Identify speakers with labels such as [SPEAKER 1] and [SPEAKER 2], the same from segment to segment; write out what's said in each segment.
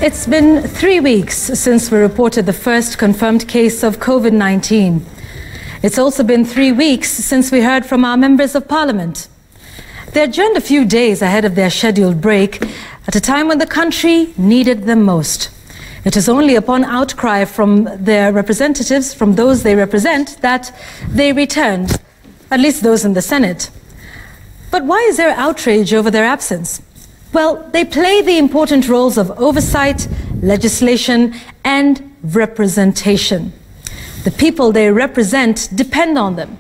[SPEAKER 1] It's been 3 weeks since we reported the first confirmed case of COVID-19. It's also been 3 weeks since we heard from our members of parliament. They adjourned a few days ahead of their scheduled break at a time when the country needed them most. It is only upon outcry from their representatives, from those they represent, that they returned, at least those in the Senate. But why is there outrage over their absence? Well, they play the important roles of oversight, legislation, and representation. The people they represent depend on them.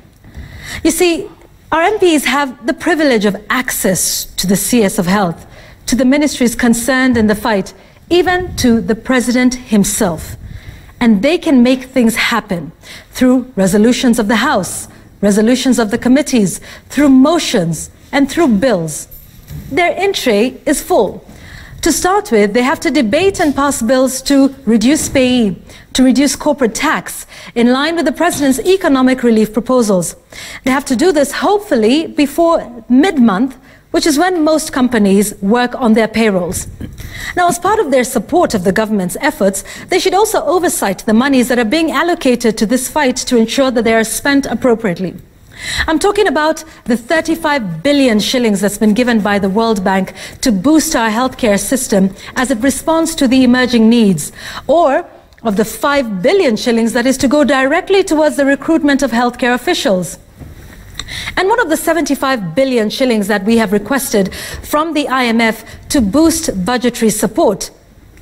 [SPEAKER 1] You see, our MPs have the privilege of access to the CS of Health, to the ministries concerned in the fight, even to the President himself. And they can make things happen through resolutions of the House, resolutions of the committees, through motions, and through bills. Their in-tray is full. To start with, they have to debate and pass bills to reduce payee, to reduce corporate tax, in line with the President's economic relief proposals. They have to do this, hopefully, before mid-month, which is when most companies work on their payrolls. Now, as part of their support of the government's efforts, they should also oversight the monies that are being allocated to this fight to ensure that they are spent appropriately. I'm talking about the 35 billion shillings that's been given by the World Bank to boost our healthcare system as it responds to the emerging needs, or of the 5 billion shillings that is to go directly towards the recruitment of healthcare officials. And what of the 75 billion shillings that we have requested from the IMF to boost budgetary support?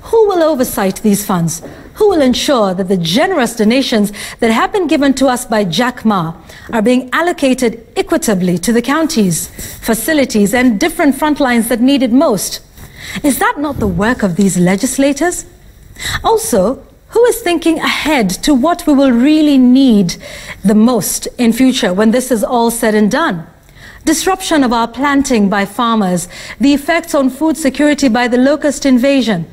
[SPEAKER 1] Who will oversight these funds? Who will ensure that the generous donations that have been given to us by Jack Ma are being allocated equitably to the counties, facilities, and different front lines that need it most? Is that not the work of these legislators? Also, who is thinking ahead to what we will really need the most in future when this is all said and done? Disruption of our planting by farmers, the effects on food security by the locust invasion.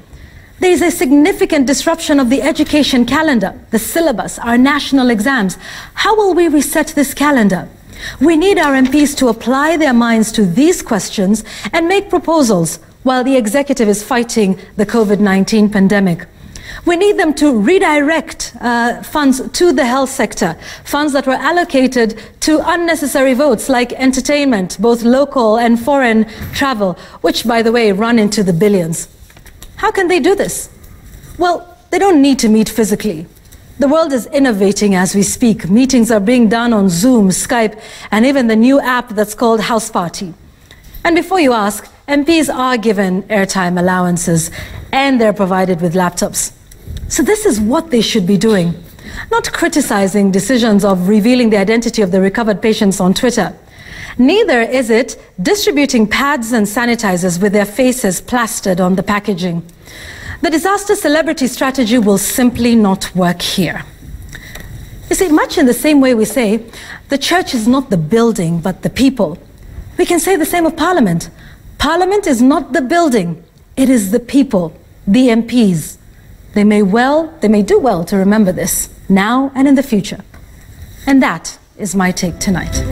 [SPEAKER 1] There is a significant disruption of the education calendar, the syllabus, our national exams. How will we reset this calendar? We need our MPs to apply their minds to these questions and make proposals while the executive is fighting the COVID-19 pandemic. We need them to redirect funds to the health sector, funds that were allocated to unnecessary votes like entertainment, both local and foreign travel, which, by the way, run into the billions. How can they do this? Well, they don't need to meet physically. The world is innovating as we speak. Meetings are being done on Zoom, Skype, and even the new app that's called House Party. And before you ask, MPs are given airtime allowances and they're provided with laptops. So this is what they should be doing, not criticizing decisions of revealing the identity of the recovered patients on Twitter. Neither is it distributing pads and sanitizers with their faces plastered on the packaging. The disaster celebrity strategy will simply not work here. You see, much in the same way we say, the church is not the building, but the people. We can say the same of Parliament. Parliament is not the building, it is the people, the MPs. They may do well to remember this, now and in the future. And that is my take tonight.